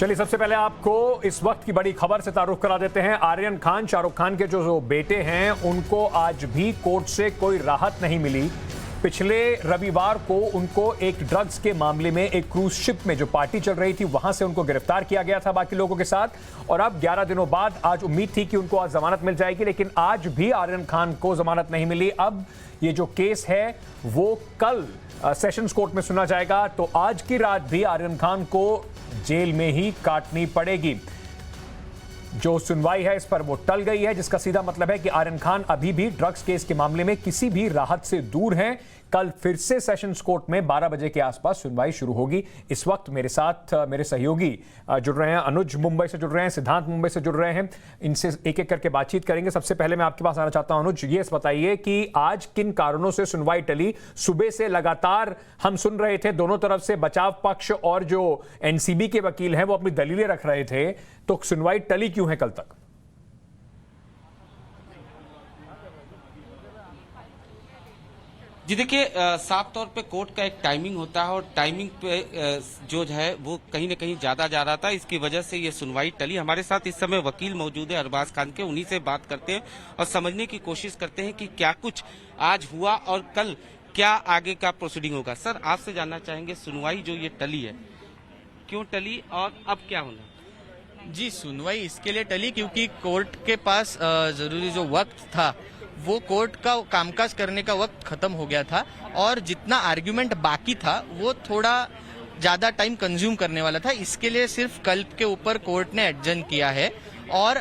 चलिए सबसे पहले आपको इस वक्त की बड़ी खबर से तारुफ करा देते हैं। आर्यन खान, शाहरुख खान के जो बेटे हैं, उनको आज भी कोर्ट से कोई राहत नहीं मिली। पिछले रविवार को उनको एक ड्रग्स के मामले में एक क्रूज शिप में जो पार्टी चल रही थी वहां से उनको गिरफ्तार किया गया था बाकी लोगों के साथ, और अब 11 दिनों बाद आज उम्मीद थी कि उनको आज जमानत मिल जाएगी, लेकिन आज भी आर्यन खान को जमानत नहीं मिली। अब ये जो केस है वो कल सेशंस कोर्ट में सुना जाएगा, तो आज की रात भी आर्यन खान को जेल में ही काटनी पड़ेगी। जो सुनवाई है इस पर वो टल गई है, जिसका सीधा मतलब है कि आर्यन खान अभी भी ड्रग्स केस के मामले में किसी भी राहत से दूर हैं। कल फिर से सेशंस कोर्ट में 12 बजे के आसपास सुनवाई शुरू होगी। इस वक्त मेरे साथ मेरे सहयोगी जुड़ रहे हैं। अनुज मुंबई से जुड़ रहे हैं, सिद्धांत मुंबई से जुड़ रहे हैं। इनसे एक एक करके बातचीत करेंगे। सबसे पहले मैं आपके पास आना चाहता हूं अनुज, ये बताइए कि आज किन कारणों से सुनवाई टली? सुबह से लगातार हम सुन रहे थे दोनों तरफ से, बचाव पक्ष और जो एनसीबी के वकील हैं वो अपनी दलीलें रख रहे थे, तो सुनवाई टली क्यों है कल तक? जी देखिए, साफ तौर पे कोर्ट का एक टाइमिंग होता है और टाइमिंग पे जो है वो कहीं न कहीं ज्यादा जा रहा था, इसकी वजह से ये सुनवाई टली। हमारे साथ इस समय वकील मौजूद है अरबाज खान के, उन्हीं से बात करते हैं और समझने की कोशिश करते हैं कि क्या कुछ आज हुआ और कल क्या आगे का प्रोसीडिंग होगा। सर, आपसे जानना चाहेंगे, सुनवाई जो ये टली है, क्यों टली और अब क्या होना? जी, सुनवाई इसके लिए टली क्योंकि कोर्ट के पास जरूरी जो वक्त था वो कोर्ट का कामकाज करने का वक्त खत्म हो गया था, और जितना आर्ग्यूमेंट बाकी था वो थोड़ा ज्यादा टाइम कंज्यूम करने वाला था। इसके लिए सिर्फ कल के ऊपर कोर्ट ने एडजर्न किया है, और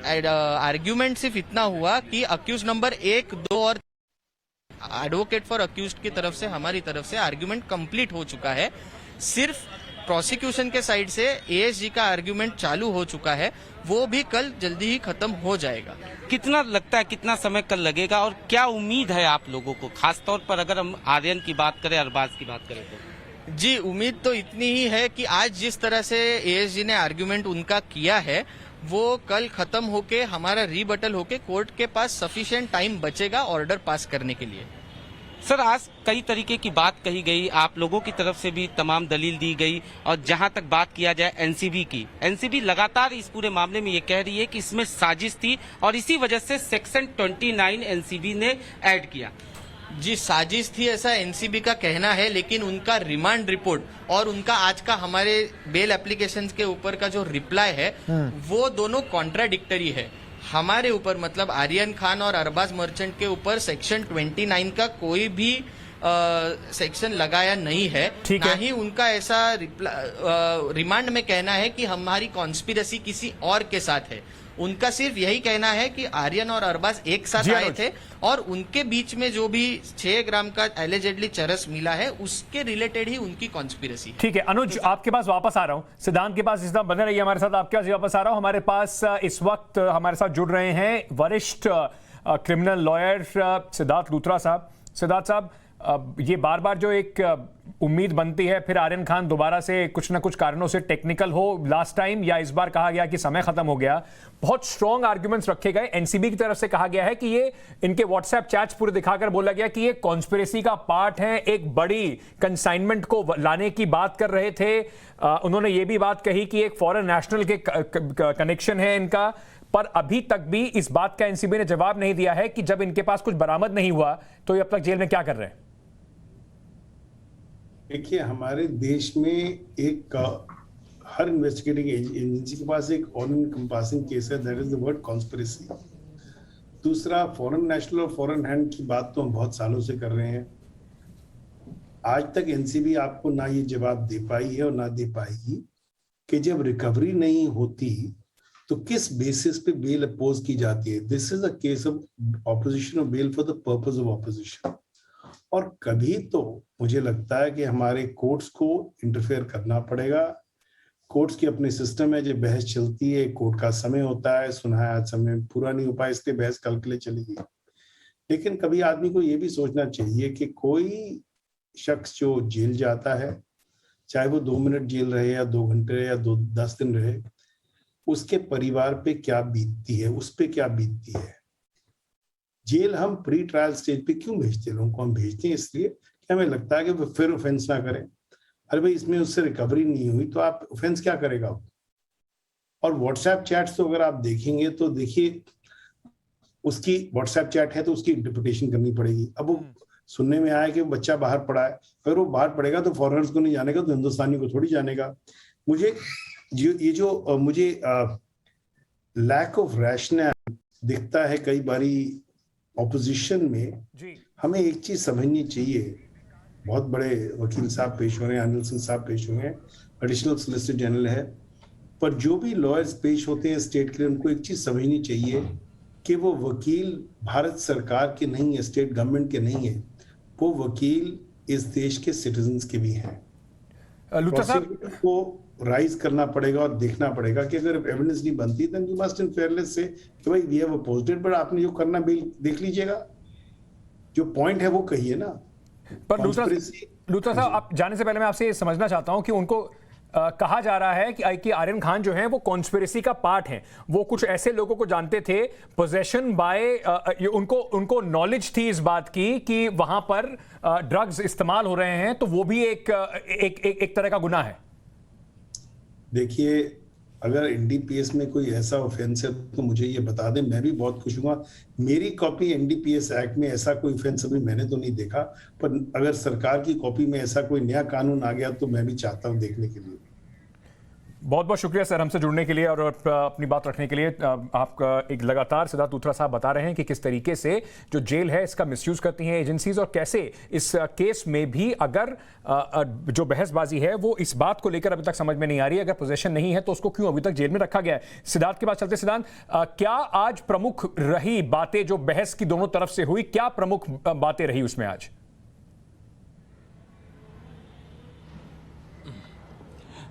आर्ग्यूमेंट सिर्फ इतना हुआ कि अक्यूज नंबर 1, 2 और एडवोकेट फॉर अक्यूज्ड की तरफ से, हमारी तरफ से आर्ग्यूमेंट कंप्लीट हो चुका है। सिर्फ प्रोसिक्यूशन के साइड से एएसजी का आर्ग्यूमेंट चालू हो चुका है, वो भी कल जल्दी ही खत्म हो जाएगा। कितना लगता है, कितना समय कल लगेगा और क्या उम्मीद है आप लोगों को, खासतौर पर अगर हम आर्यन की बात करें, अरबाज की बात करें तो? जी, उम्मीद तो इतनी ही है कि आज जिस तरह से एएसजी ने आर्ग्यूमेंट उनका किया है वो कल खत्म होके हमारा रीबटल होके कोर्ट के पास सफिशिएंट टाइम बचेगा ऑर्डर पास करने के लिए। सर, आज कई तरीके की बात कही गई, आप लोगों की तरफ से भी तमाम दलील दी गई, और जहां तक बात किया जाए एनसीबी की, एनसीबी लगातार इस पूरे मामले में ये कह रही है कि इसमें साजिश थी और इसी वजह से सेक्शन 29 एनसीबी ने ऐड किया। जी, साजिश थी ऐसा एनसीबी का कहना है, लेकिन उनका रिमांड रिपोर्ट और उनका आज का हमारे बेल एप्लीकेशन के ऊपर का जो रिप्लाई है वो दोनों कॉन्ट्राडिक्टरी है। हमारे ऊपर, मतलब आर्यन खान और अरबाज मर्चेंट के ऊपर सेक्शन 29 का कोई भी सेक्शन लगाया नहीं है, ना ही उनका ऐसा रिमांड में कहना है कि हमारी कॉन्स्पिरेसी किसी और के साथ है। उनका सिर्फ यही कहना है कि आर्यन और अरबाज एक साथ आए थे और उनके बीच में जो भी 6 ग्राम का एलिजेडली चरस मिला है उसके रिलेटेड ही उनकी कॉन्स्पिरेसी। ठीक है अनुज, आपके पास वापस आ रहा हूं। सिद्धांत के पास इस तरह बने रहिए हमारे साथ, आपके पास वापस आ रहा हूं। हमारे पास इस वक्त हमारे साथ जुड़ रहे हैं वरिष्ठ क्रिमिनल लॉयर सिद्धार्थ लूथरा साहब। सिद्धार्थ साहब, ये बार बार जो एक उम्मीद बनती है फिर आर्यन खान दोबारा से कुछ ना कुछ कारणों से टेक्निकल हो, लास्ट टाइम या इस बार कहा गया कि समय खत्म हो गया, बहुत स्ट्रॉन्ग आर्ग्यूमेंट्स रखे गए। एनसीबी की तरफ से कहा गया है कि ये इनके व्हाट्सएप चैट्स पूरे दिखाकर बोला गया कि ये कॉन्स्पिरेसी का पार्ट है, एक बड़ी कंसाइनमेंट को लाने की बात कर रहे थे। उन्होंने ये भी बात कही कि एक फॉरेन नेशनल के कनेक्शन है इनका, पर अभी तक भी इस बात का एनसीबी ने जवाब नहीं दिया है कि जब इनके पास कुछ बरामद नहीं हुआ तो ये अब तक जेल में क्या कर रहे हैं। देखिए, हमारे देश में एक हर इन्वेस्टिगेटिंग एजेंसी के पास एक ऑल एनकंपासिंग केस है, that is the word conspiracy. दूसरा, फॉरेन नेशनल और फॉरेन हैंड की बात तो हम बहुत सालों से कर रहे हैं। आज तक एनसीबी आपको ना ये जवाब दे पाई है और ना दे पाएगी कि जब रिकवरी नहीं होती तो किस बेसिस पे बेल अपोज की जाती है। This is a case of opposition of bail for the purpose of opposition. और कभी तो मुझे लगता है कि हमारे कोर्ट्स को इंटरफेयर करना पड़ेगा। कोर्ट्स की अपने सिस्टम है, जब बहस चलती है कोर्ट का समय होता है, सुना आज समय पूरा नहीं हो पाया इसलिए बहस कल के लिए चलेगी। लेकिन कभी आदमी को यह भी सोचना चाहिए कि कोई शख्स जो जेल जाता है, चाहे वो 2 मिनट जेल रहे या 2 घंटे रहे या 10 दिन रहे, उसके परिवार पे क्या बीतती है, उस पे क्या बीतती है। जेल हम प्री ट्रायल स्टेज पे क्यों भेजते हैं? लोगों को हम भेजते हैं इसलिए कि हमें लगता है कि वो फिर ऑफेंस ना करें। अरे भाई, इसमें उससे रिकवरी नहीं हुई तो आप ऑफेंस क्या करेगा? और व्हाट्सएप चैट्स तो अगर आप देखेंगे तो देखिए, उसकी व्हाट्सएप चैट है तो उसकी इंटरप्रिटेशन करनी पड़ेगी। अब वो सुनने में आया कि बच्चा बाहर पढ़ा है, अगर वो बाहर पढ़ेगा तो फॉरेनर्स को नहीं जानेगा, तो हिंदुस्तानी को थोड़ी जानेगा। मुझे मुझे लैक ऑफ रैशनल दिखता है कई बारी ऑपोजिशन में। जी हमें एक चीज समझनी चाहिए, बहुत बड़े वकील साहब पेश हो रहे हैं, अनिल सिंह साहब पेश हुए हैं, एडिशनल सोलिसिटर जनरल है, पर जो भी लॉयर्स पेश होते हैं स्टेट के लिए, उनको एक चीज समझनी चाहिए कि वो वकील भारत सरकार के नहीं है, स्टेट गवर्नमेंट के नहीं है, वो वकील इस देश के सिटीजन्स के भी हैं। लूथरा साहब, प्रोसिक्यूटर को राइज करना पड़ेगा और देखना पड़ेगा कि अगर एविडेंस नहीं बनती then you must in fairness say कि भाई we have opposed it, but आपने जो करना बिल देख लीजिएगा, जो पॉइंट है वो कहिए ना। पर लूथरा साहब, आप जाने से पहले मैं आपसे ये समझना चाहता हूं कि उनको कहा जा रहा है कि आर्यन खान जो है वो कॉन्स्पिरेसी का पार्ट हैं। वो कुछ ऐसे लोगों को जानते थे, पोजेशन बाय, उनको नॉलेज थी इस बात की कि वहां पर ड्रग्स इस्तेमाल हो रहे हैं, तो वो भी एक तरह का गुनाह है। देखिए, अगर एनडीपीएस में कोई ऐसा ऑफेंस है तो मुझे ये बता दें, मैं भी बहुत खुश हूँगा। मेरी कॉपी एनडीपीएस एक्ट में ऐसा कोई ऑफेंस अभी मैंने तो नहीं देखा, पर अगर सरकार की कॉपी में ऐसा कोई नया कानून आ गया तो मैं भी चाहता हूँ देखने के लिए। बहुत बहुत शुक्रिया सर हमसे जुड़ने के लिए और अपनी बात रखने के लिए। आपका एक लगातार सिद्धार्थ लूथरा साहब बता रहे हैं कि किस तरीके से जो जेल है इसका मिसयूज करती हैं एजेंसीज, और कैसे इस केस में भी अगर जो बहसबाजी है वो इस बात को लेकर अभी तक समझ में नहीं आ रही है, अगर पोजीशन नहीं है तो उसको क्यों अभी तक जेल में रखा गया है। सिद्धार्थ के पास चलते। सिद्धार्थ, क्या आज प्रमुख रही बातें जो बहस की दोनों तरफ से हुई, क्या प्रमुख बातें रही उसमें आज?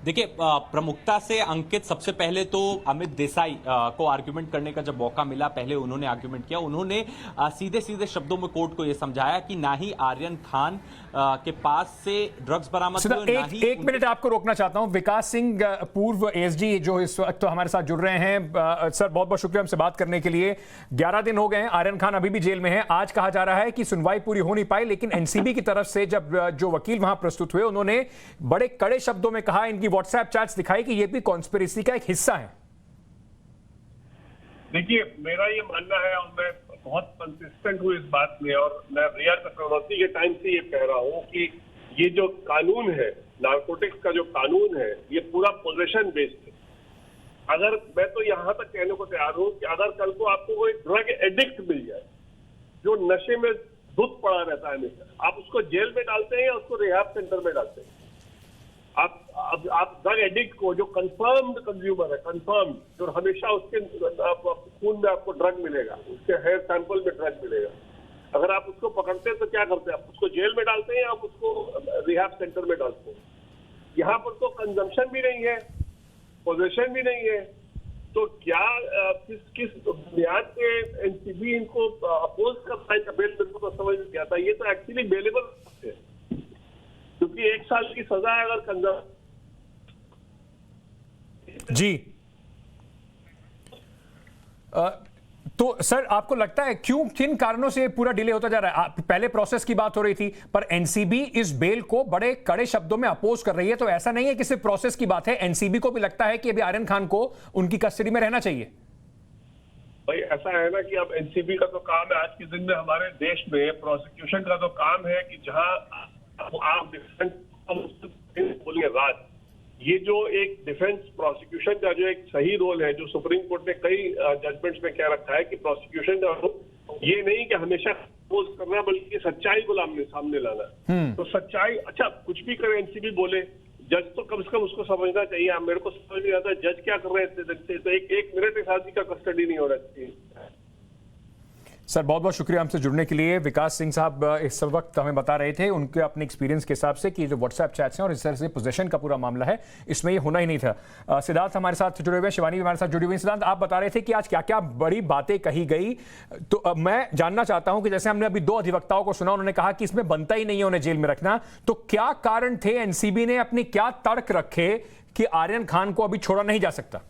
देखिए, प्रमुखता से अंकित, सबसे पहले तो अमित देसाई को आर्ग्यूमेंट करने का जब मौका मिला, पहले उन्होंने आर्ग्यूमेंट किया। उन्होंने सीधे सीधे शब्दों में कोर्ट को यह समझाया कि ना ही आर्यन खान के पास से ड्रग्स बरामद हुए, ना ही एक मिनट आपको रोकना चाहता हूं। विकास सिंह, पूर्व एसजी, जो इस वक्त तो हमारे साथ जुड़ रहे हैं। सर, बहुत बहुत शुक्रिया हमसे बात करने के लिए। 11 दिन हो गए हैं, आर्यन खान अभी भी जेल में है। आज कहा जा रहा है कि सुनवाई पूरी हो नहीं पाई, लेकिन एनसीबी की तरफ से जब जो वकील वहां प्रस्तुत हुए, उन्होंने बड़े कड़े शब्दों में कहा, इनकी व्हाट्सएप चैट्स दिखाई कि यह भी कॉन्स्पिरेसी का एक हिस्सा है। देखिए, मेरा ये मानना है और मैं बहुत कंसिस्टेंट हूँ इस बात में, और मैं रिया चक्रवर्ती के टाइम से ये कह रहा हूँ कि ये जो कानून है, नारकोटिक्स का जो कानून है, ये पूरा पोजेशन बेस्ड है। अगर मैं तो यहाँ तक कहने को तैयार हूँ कि अगर कल को आपको कोई ड्रग एडिक्ट मिल जाए जो नशे में धुत पड़ा रहता है हमेशा, आप उसको जेल में डालते हैं या उसको रिहैब सेंटर में डालते हैं? आप ड्रग एडिक्ट को, जो कंफर्म्ड कंज्यूमर है, कंफर्म्ड, जो हमेशा उसके खून में आपको ड्रग मिलेगा, उसके हेयर सैंपल में ड्रग मिलेगा, अगर आप उसको पकड़ते हैं तो क्या करते हैं? आप उसको जेल में डालते हैं या आप उसको रिहैब सेंटर में डालते हैं? यहाँ पर तो कंजम्पशन भी नहीं है, पोजेशन भी नहीं है, तो क्या किस बुनियाद पे एनसीबी इनको अपोज करता है? बेल मेरे को तो समझ नहीं आता। ये तो एक्चुअली बेलेबल है, क्योंकि 1 साल की सजा है अगर कंजम्पशन। जी, तो सर, आपको लगता है किन कारणों से पूरा डिले होता जा रहा है? पहले प्रोसेस की बात हो रही थी, पर एनसीबी इस बेल को बड़े कड़े शब्दों में अपोज कर रही है, तो ऐसा नहीं है कि सिर्फ प्रोसेस की बात है, एनसीबी को भी लगता है कि अभी आर्यन खान को उनकी कस्टडी में रहना चाहिए। भाई, ऐसा है ना कि अब एनसीबी का तो काम है, आज के दिन में हमारे देश में प्रोसिक्यूशन का तो काम है कि जहां आप डिफेंस बोलेंगे राज, ये जो एक डिफेंस प्रोसिक्यूशन का जो एक सही रोल है, जो सुप्रीम कोर्ट ने कई जजमेंट्स में कह रखा है कि प्रोसिक्यूशन का रोल ये नहीं कि हमेशा अपोज करना, बल्कि सच्चाई को सामने लाना। तो सच्चाई, अच्छा कुछ भी करे एनसीबी बोले, जज तो कम से कम उसको समझना चाहिए। अब मेरे को समझ नहीं आता जज क्या कर रहे हैं इतने दिन से, तो एक मिनट इस आदमी का कस्टडी नहीं हो रहा चाहिए। सर, बहुत बहुत शुक्रिया हमसे जुड़ने के लिए। विकास सिंह साहब इस वक्त हमें बता रहे थे उनके अपने एक्सपीरियंस के हिसाब से कि जो व्हाट्सएप चैट्स हैं और इस तरह से पोजेशन का पूरा मामला है, इसमें ये होना ही नहीं था। सिद्धार्थ हमारे साथ जुड़े हुए, शिवानी भी हमारे साथ जुड़ी हुई। सिद्धार्थ, आप बता रहे थे कि आज क्या क्या बड़ी बातें कही गई, तो मैं जानना चाहता हूं कि जैसे हमने अभी 2 अधिवक्ताओं को सुना, उन्होंने कहा कि इसमें बनता ही नहीं है उन्हें जेल में रखना, तो क्या कारण थे? एनसीबी ने अपनी क्या तर्क रखे कि आर्यन खान को अभी छोड़ा नहीं जा सकता?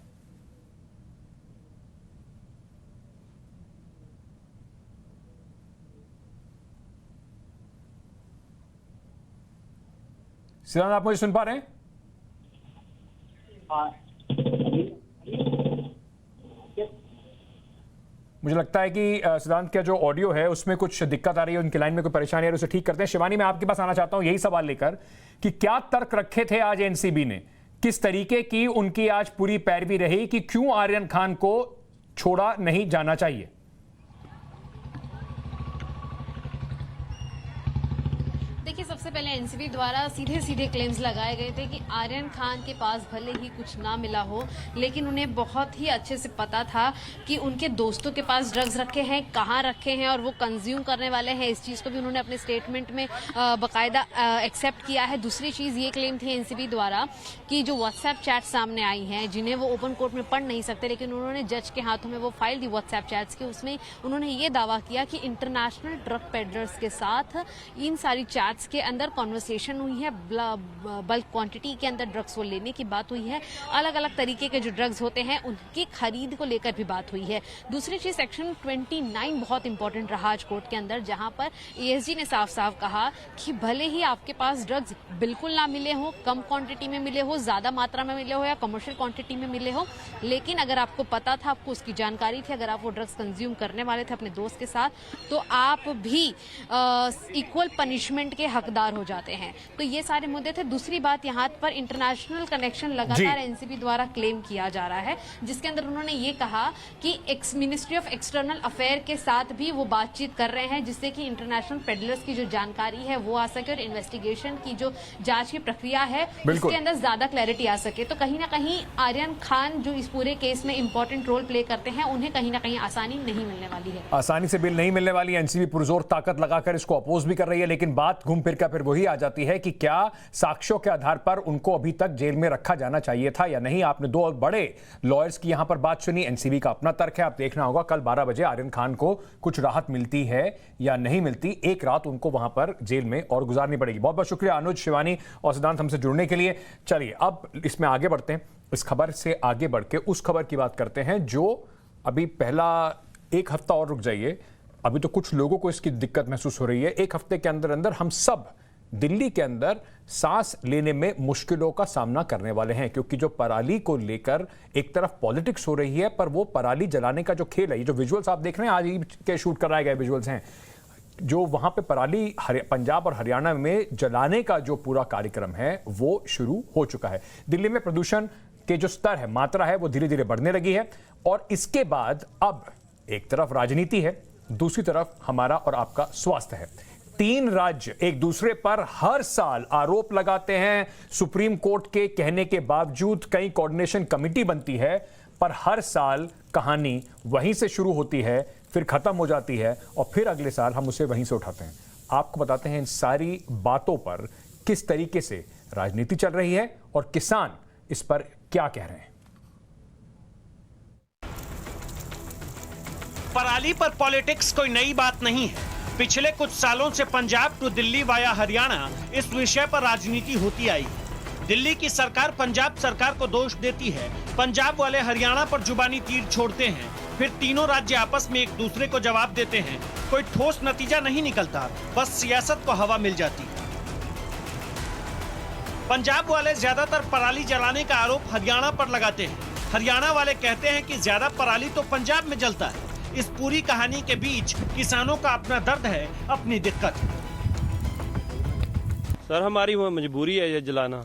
सिद्धांत, आप मुझे सुन पा रहे हैं? मुझे लगता है कि सिद्धांत का जो ऑडियो है उसमें कुछ दिक्कत आ रही है, उनकी लाइन में कोई परेशानी आ रही है, उसे ठीक करते हैं। शिवानी, मैं आपके पास आना चाहता हूं यही सवाल लेकर कि क्या तर्क रखे थे आज एनसीबी ने, किस तरीके की उनकी आज पूरी पैरवी रही कि क्यों आर्यन खान को छोड़ा नहीं जाना चाहिए? देखिए, सबसे पहले एनसीबी द्वारा सीधे सीधे क्लेम्स लगाए गए थे कि आर्यन खान के पास भले ही कुछ ना मिला हो, लेकिन उन्हें बहुत ही अच्छे से पता था कि उनके दोस्तों के पास ड्रग्स रखे हैं, कहाँ रखे हैं और वो कंज्यूम करने वाले हैं। इस चीज़ को भी उन्होंने अपने स्टेटमेंट में बाकायदा एक्सेप्ट किया है। दूसरी चीज़ ये क्लेम थी एनसीबी द्वारा कि जो व्हाट्सएप चैट सामने आई हैं, जिन्हें वो ओपन कोर्ट में पढ़ नहीं सकते, लेकिन उन्होंने जज के हाथों में वो फाइल दी व्हाट्सएप चैट्स की, उसमें उन्होंने ये दावा किया कि इंटरनेशनल ड्रग पेडलर्स के साथ इन सारी चैट्स के अंदर कॉन्वर्सेशन हुई है, बल्क क्वांटिटी के अंदर ड्रग्स वो लेने की बात हुई है, अलग अलग तरीके के जो ड्रग्स होते हैं उनकी खरीद को लेकर भी बात हुई है। दूसरी चीज सेक्शन 29 बहुत इंपॉर्टेंट रहा आज कोर्ट के अंदर, जहां पर एएसजी ने साफ साफ कहा कि भले ही आपके पास ड्रग्स बिल्कुल ना मिले हो, कम क्वांटिटी में मिले हो, ज्यादा मात्रा में मिले हो या कमर्शियल क्वांटिटी में मिले हो, लेकिन अगर आपको पता था, आपको उसकी जानकारी थी, अगर आप वो ड्रग्स कंज्यूम करने वाले थे अपने दोस्त के साथ, तो आप भी इक्वल पनिशमेंट के हकदार हो जाते हैं। तो ये सारे मुद्दे थे। दूसरी बात, यहाँ पर इंटरनेशनल कनेक्शन लगातार एनसीबी द्वारा क्लेम किया जा रहा है, जिसके अंदर उन्होंने ये कहा कि मिनिस्ट्री ऑफ एक्सटर्नल अफेयर के साथ भी वो बातचीत कर रहे हैं, जिससे कि इंटरनेशनल पेडलर्स की जो जानकारी है वो आ सके और इन्वेस्टिगेशन की जो जांच की प्रक्रिया है उसके अंदर ज्यादा क्लैरिटी आ सके। तो कहीं ना कहीं आर्यन खान जो इस पूरे केस में इंपॉर्टेंट रोल प्ले करते हैं, उन्हें कहीं ना कहीं आसानी नहीं मिलने वाली है, आसानी से बिल नहीं मिलने वाली। एनसीबी पुरजोर ताकत लगाकर इसको अपोज भी कर रही है, लेकिन बात घूम फिर कर फिर वही आ जाती है कि क्या साक्ष्यों के आधार पर उनको अभी तक जेल में रखा जाना चाहिए था या नहीं। आपने दो बड़े लॉयर्स की यहां पर बात सुनी, एनसीबी का अपना तर्क है। आप देखना होगा कल 12 बजे आर्यन खान को कुछ राहत मिलती है या नहीं मिलती। एक रात उनको वहां पर जेल में और गुजारनी पड़ेगी। बहुत बहुत शुक्रिया अनुज, शिवानी और सिद्धांत हमसे जुड़ने के लिए। चलिए अब इसमें आगे बढ़ते हैं। इस खबर से आगे बढ़ के उस खबर की बात करते हैं जो अभी पहला एक हफ्ता और रुक जाइए, अभी तो कुछ लोगों को इसकी दिक्कत महसूस हो रही है। एक हफ्ते के अंदर अंदर हम सब दिल्ली के अंदर सांस लेने में मुश्किलों का सामना करने वाले हैं, क्योंकि जो पराली को लेकर एक तरफ पॉलिटिक्स हो रही है, पर वो पराली जलाने का जो खेल है, ये जो विजुअल्स आप देख रहे हैं आज ही के शूट कराए गए विजुअल्स हैं, जो वहां पे पराली पंजाब और हरियाणा में जलाने का जो पूरा कार्यक्रम है वो शुरू हो चुका है। दिल्ली में प्रदूषण के जो स्तर है, मात्रा है, वो धीरे धीरे बढ़ने लगी है। और इसके बाद अब एक तरफ राजनीति है, दूसरी तरफ हमारा और आपका स्वास्थ्य है। 3 राज्य एक दूसरे पर हर साल आरोप लगाते हैं। सुप्रीम कोर्ट के कहने के बावजूद कई कोऑर्डिनेशन कमेटी बनती है, पर हर साल कहानी वहीं से शुरू होती है, फिर खत्म हो जाती है और फिर अगले साल हम उसे वहीं से उठाते हैं। आपको बताते हैं इन सारी बातों पर किस तरीके से राजनीति चल रही है और किसान इस पर क्या कह रहे हैं। पराली पर पॉलिटिक्स कोई नई बात नहीं है। पिछले कुछ सालों से पंजाब टू दिल्ली वाया हरियाणा इस विषय पर राजनीति होती आई। दिल्ली की सरकार पंजाब सरकार को दोष देती है, पंजाब वाले हरियाणा पर जुबानी तीर छोड़ते हैं, फिर तीनों राज्य आपस में एक दूसरे को जवाब देते हैं। कोई ठोस नतीजा नहीं निकलता, बस सियासत को हवा मिल जाती। पंजाब वाले ज्यादातर पराली जलाने का आरोप हरियाणा पर लगाते हैं। हरियाणा वाले कहते हैं कि ज्यादा पराली तो पंजाब में जलता है। इस पूरी कहानी के बीच किसानों का अपना दर्द है, अपनी दिक्कत। सर हमारी वो मजबूरी है ये जलाना।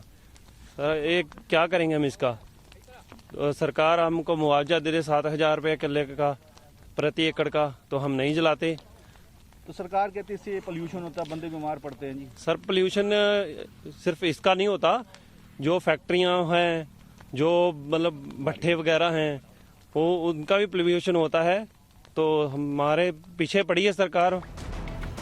सर एक क्या करेंगे हम इसका। तो सरकार हमको मुआवजा दे दे 7,000 रुपये किले का प्रति एकड़ का, तो हम नहीं जलाते। तो सरकार कहती है इससे पोल्यूशन होता है, बंदे बीमार पड़ते हैं जी। सर पोल्यूशन सिर्फ इसका नहीं होता, जो फैक्ट्रियां हैं, जो मतलब भट्ठे वगैरह हैं, वो उनका भी पोल्यूशन होता है। तो हमारे पीछे पड़ी है सरकार।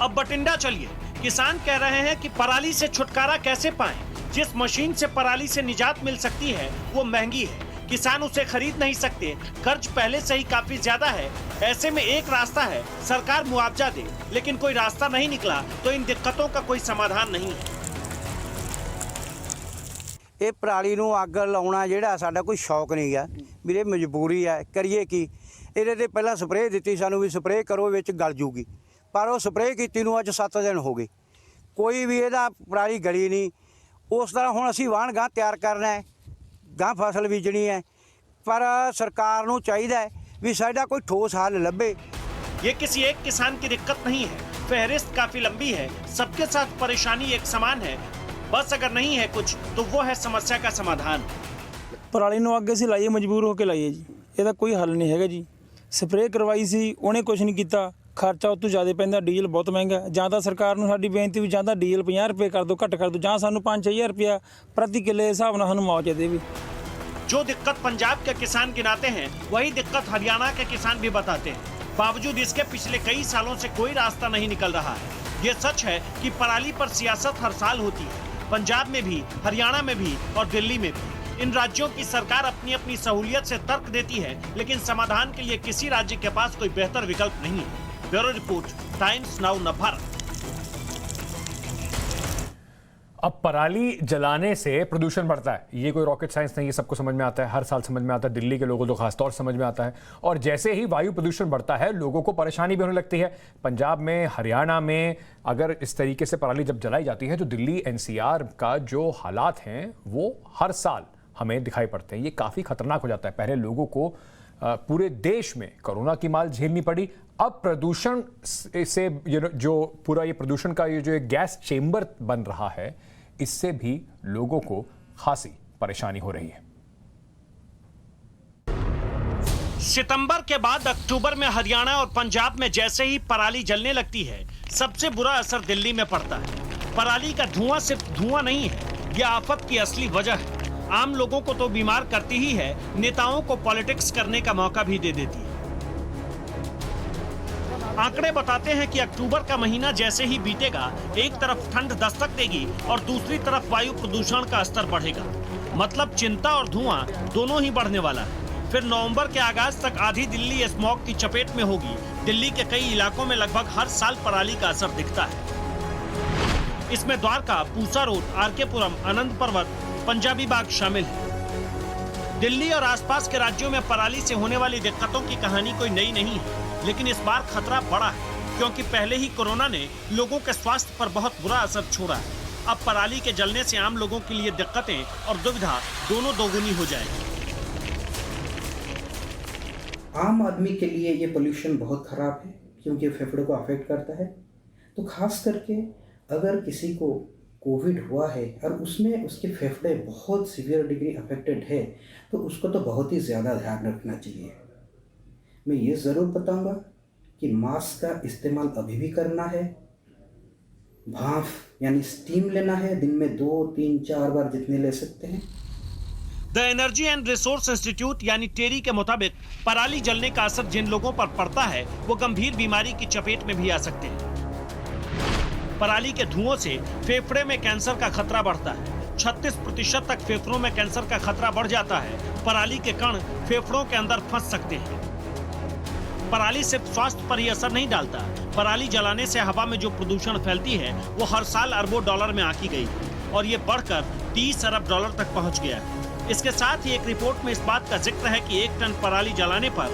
अब बठिंडा चलिए। किसान कह रहे हैं कि पराली से छुटकारा कैसे पाएं? जिस मशीन से पराली से निजात मिल सकती है वो महंगी है, किसान उसे खरीद नहीं सकते, कर्ज पहले से ही काफी ज्यादा है। ऐसे में एक रास्ता है, सरकार मुआवजा दे, लेकिन कोई रास्ता नहीं निकला तो इन दिक्कतों का कोई समाधान नहीं है। ਇਹ ਪਰਾਲੀ ਨੂੰ ਅੱਗ ਲਾਉਣਾ ਜਿਹੜਾ ਸਾਡਾ ਕੋਈ ਸ਼ੌਕ ਨਹੀਂ ਗਾ ਵੀਰੇ, ਮਜਬੂਰੀ ਹੈ, ਕਰੀਏ ਕੀ। ਇਹਦੇ ਤੇ ਪਹਿਲਾਂ ਸਪਰੇਅ ਦਿੱਤੀ ਸਾਨੂੰ ਵੀ ਸਪਰੇਅ ਕਰੋ ਵਿੱਚ ਗਲ ਜੂਗੀ, ਪਰ ਉਹ ਸਪਰੇਅ ਕੀਤੀ ਨੂੰ ਅੱਜ 7 ਦਿਨ ਹੋ ਗਏ, ਕੋਈ ਵੀ ਇਹਦਾ ਪਰਾਲੀ ਗਲੀ ਨਹੀਂ। ਉਸ ਤਰ੍ਹਾਂ ਹੁਣ ਅਸੀਂ ਵਾਹਣ ਗਾਂ ਤਿਆਰ ਕਰਨਾ ਹੈ, ਗਾਂ ਫਸਲ ਬੀਜਣੀ ਹੈ, ਪਰ ਸਰਕਾਰ ਨੂੰ ਚਾਹੀਦਾ ਹੈ ਵੀ ਸਾਡਾ ਕੋਈ ਠੋਸ ਹੱਲ ਲੱਭੇ। ये किसी एक किसान की दिक्कत नहीं है, फहरिस्त काफी लंबी है, सबके साथ परेशानी एक समान है, बस अगर नहीं है कुछ तो वो है समस्या का समाधान। ਪਰਾਲੀ ਨੂੰ ਅੱਗੇ ਅਸੀਂ ਲਾਈਏ, ਮਜਬੂਰ ਹੋ ਕੇ ਲਾਈਏ ਜੀ, ਇਹਦਾ ਕੋਈ ਹੱਲ ਨਹੀਂ ਹੈਗਾ ਜੀ। ਸਪਰੇਅ ਕਰਵਾਈ ਸੀ, ਉਹਨੇ ਕੁਝ ਨਹੀਂ ਕੀਤਾ, ਖਰਚਾ ਉਹ ਤੋਂ ਜ਼ਿਆਦਾ ਪੈਂਦਾ, ਡੀਜ਼ਲ ਬਹੁਤ ਮਹਿੰਗਾ। ਜਾਂ ਤਾਂ ਸਰਕਾਰ ਨੂੰ ਸਾਡੀ ਬੇਨਤੀ ਵੀ ਜਾਂ ਤਾਂ ਡੀਜ਼ਲ 50 ਰੁਪਏ ਕਰ ਦਿਓ, ਘੱਟ ਕਰ ਦਿਓ, ਜਾਂ ਸਾਨੂੰ 5-6 ਰੁਪਇਆ ਪ੍ਰਤੀ ਕਿੱਲੇ ਦੇ ਹਿਸਾਬ ਨਾਲ ਸਾਨੂੰ ਮੁਆਵਜ਼ਾ ਦੇਵੇ। जो दिक्कत पंजाब के किसान गिनाते हैं वही दिक्कत हरियाणा के किसान भी बताते हैं। बावजूद इसके पिछले कई सालों से कोई रास्ता नहीं निकल रहा है। ये सच है कि पराली पर सियासत हर साल होती है, पंजाब में भी, हरियाणा में भी और दिल्ली में भी। इन राज्यों की सरकार अपनी अपनी सहूलियत से तर्क देती है, लेकिन समाधान के लिए किसी राज्य के पास कोई बेहतर विकल्प नहीं है। Bureau report, Times Now Navbharat. अब पराली जलाने से प्रदूषण बढ़ता है, ये कोई रॉकेट साइंस नहीं, ये सबको समझ में आता है, हर साल समझ में आता है, दिल्ली के लोगों को खासतौर समझ में आता है। और जैसे ही वायु प्रदूषण बढ़ता है लोगों को परेशानी भी होने लगती है। पंजाब में, हरियाणा में अगर इस तरीके से पराली जब जलाई जाती है तो दिल्ली एनसीआर का जो हालात हैं वो हर साल हमें दिखाई पड़ते हैं। ये काफ़ी खतरनाक हो जाता है। पहले लोगों को पूरे देश में कोरोना की मार झेलनी पड़ी, अब प्रदूषण से जो पूरा ये प्रदूषण का ये जो एक गैस चेंबर बन रहा है, इससे भी लोगों को खासी परेशानी हो रही है। सितंबर के बाद अक्टूबर में हरियाणा और पंजाब में जैसे ही पराली जलने लगती है, सबसे बुरा असर दिल्ली में पड़ता है। पराली का धुआं सिर्फ धुआं नहीं है, यह आफत की असली वजह है। आम लोगों को तो बीमार करती ही है, नेताओं को पॉलिटिक्स करने का मौका भी दे देती है। आंकड़े बताते हैं कि अक्टूबर का महीना जैसे ही बीतेगा, एक तरफ ठंड दस्तक देगी और दूसरी तरफ वायु प्रदूषण का स्तर बढ़ेगा। मतलब चिंता और धुआं दोनों ही बढ़ने वाला है। फिर नवंबर के आगाज तक आधी दिल्ली स्मॉग की चपेट में होगी। दिल्ली के कई इलाकों में लगभग हर साल पराली का असर दिखता है। इसमें द्वारका, पूसा रोड, आरकेपुरम, आनंद पर्वत, पंजाबी बाग शामिल है। दिल्ली और आसपास के राज्यों में पराली से होने वाली दिक्कतों की कहानी कोई नई नहीं है, लेकिन इस बार खतरा बड़ा है, क्योंकि पहले ही कोरोना ने लोगों के स्वास्थ्य पर बहुत बुरा असर छोड़ा है। अब पराली के जलने से आम लोगों के लिए दिक्कतें और दुविधा दोनों दोगुनी हो जाएगी। आम आदमी के लिए ये पोल्यूशन बहुत खराब है, क्योंकि फेफड़ों को अफेक्ट करता है। तो खास करके अगर किसी को कोविड हुआ है और उसमें उसके फेफड़े बहुत सीवियर डिग्री अफेक्टेड है, तो उसको तो बहुत ही ज़्यादा ध्यान रखना चाहिए। मैं ये ज़रूर बताऊंगा कि मास्क का इस्तेमाल अभी भी करना है, भाप यानी स्टीम लेना है, दिन में 2, 3, 4 बार जितने ले सकते हैं। The energy and resource institute यानी टेरी के मुताबिक पराली जलने का असर जिन लोगों पर पड़ता है वो गंभीर बीमारी की चपेट में भी आ सकते हैं। पराली के धुओं से फेफड़े में कैंसर का खतरा बढ़ता है। 36% तक फेफड़ों में कैंसर का खतरा बढ़ जाता है। पराली के कण फेफड़ों के अंदर फंस सकते हैं। पराली सिर्फ स्वास्थ्य पर ही असर नहीं डालता, पराली जलाने से हवा में जो प्रदूषण फैलती है वो हर साल अरबों डॉलर में आंकी गई है और ये बढ़कर 30 अरब डॉलर तक पहुंच गया है। इसके साथ ही एक रिपोर्ट में इस बात का जिक्र है कि 1 टन पराली जलाने पर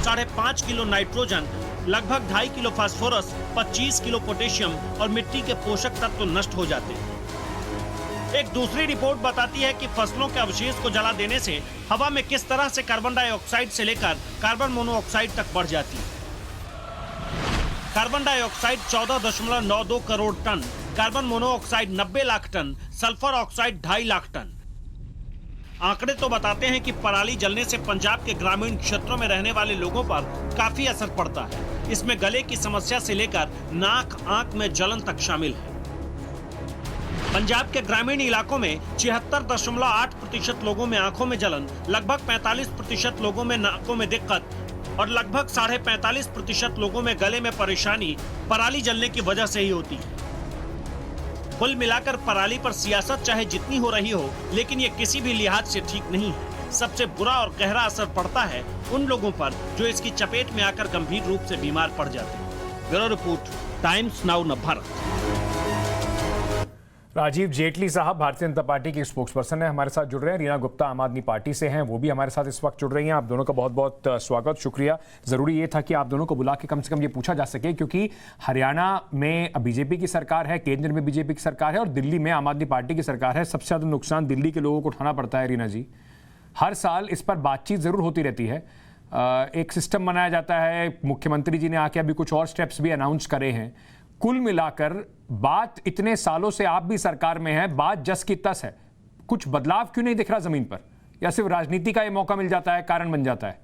5.5 किलो नाइट्रोजन, लगभग 2.5 किलो फास्फोरस, 25 किलो पोटेशियम और मिट्टी के पोषक तत्व नष्ट हो जाते हैं। एक दूसरी रिपोर्ट बताती है कि फसलों के अवशेष को जला देने से हवा में किस तरह से कार्बन डाइऑक्साइड से लेकर कार्बन मोनोऑक्साइड तक बढ़ जाती है। Carbon dioxide 14.92 crore tonne, carbon monoxide 90 lakh tonne, sulphur oxide 2.5 lakh tonne. आंकड़े तो बताते हैं कि पराली जलने से पंजाब के ग्रामीण क्षेत्रों में रहने वाले लोगों पर काफी असर पड़ता है। इसमें गले की समस्या से लेकर नाक, आंख में जलन तक शामिल है। पंजाब के ग्रामीण इलाकों में 76.8% लोगों में आंखों में जलन, लगभग 45% लोगों में नाकों में दिक्कत और लगभग 45.5% लोगों में गले में परेशानी पराली जलने की वजह से ही होती है। कुल मिलाकर पराली पर सियासत चाहे जितनी हो रही हो, लेकिन ये किसी भी लिहाज से ठीक नहीं है। सबसे बुरा और गहरा असर पड़ता है उन लोगों पर जो इसकी चपेट में आकर गंभीर रूप से बीमार पड़ जाते हैं। Bureau report, Times Now Navbharat. Rajiv Jaitley साहब भारतीय जनता पार्टी की स्पोक्सपर्सन है, हमारे साथ जुड़ रहे हैं। रीना गुप्ता आम आदमी पार्टी से हैं, वो भी हमारे साथ इस वक्त जुड़ रही हैं। आप दोनों का बहुत बहुत स्वागत, शुक्रिया। ज़रूरी ये था कि आप दोनों को बुला के कम से कम ये पूछा जा सके, क्योंकि हरियाणा में बीजेपी की सरकार है, केंद्र में बीजेपी की सरकार है और दिल्ली में आम आदमी पार्टी की सरकार है। सबसे ज़्यादा नुकसान दिल्ली के लोगों को उठाना पड़ता है। रीना जी, हर साल इस पर बातचीत ज़रूर होती रहती है, एक सिस्टम बनाया जाता है। मुख्यमंत्री जी ने आके अभी कुछ और स्टेप्स भी अनाउंस करे हैं। कुल मिलाकर बात इतने सालों से आप भी सरकार में हैं, बात जस की तस है, कुछ बदलाव क्यों नहीं दिख रहा जमीन पर? या सिर्फ राजनीति का ये मौका मिल जाता है, कारण बन जाता है?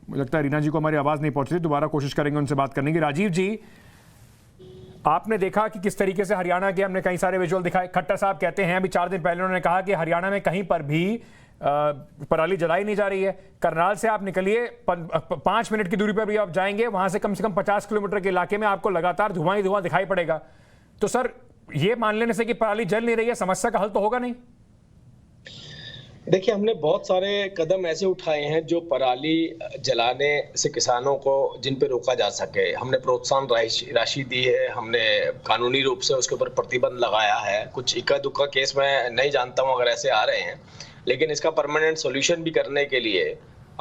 मुझे लगता है रीना जी को हमारी आवाज नहीं पहुंच रही, दोबारा कोशिश करेंगे उनसे बात करने की। राजीव जी, आपने देखा कि किस तरीके से हरियाणा के हमने कई सारे विजुअल दिखाए। खट्टर साहब कहते हैं, अभी 4 दिन पहले उन्होंने कहा कि हरियाणा में कहीं पर भी पराली जलाई नहीं जा रही है। करनाल से आप निकलिए, 5 मिनट की दूरी पर भी आप जाएंगे, वहां से कम 50 किलोमीटर के इलाके में आपको लगातार धुआं ही धुआं दिखाई पड़ेगा। तो सर, ये मान लेने से कि पराली जल नहीं रही है, समस्या का हल तो होगा नहीं? देखिए, हमने बहुत सारे कदम ऐसे उठाए हैं जो पराली जलाने से किसानों को, जिन पे रोका जा सके। हमने प्रोत्साहन राशि दी है, हमने कानूनी रूप से उसके ऊपर प्रतिबंध लगाया है। कुछ इक्का दुक्का केस मैं नहीं जानता हूं अगर ऐसे आ रहे हैं, लेकिन इसका परमानेंट सॉल्यूशन भी करने के लिए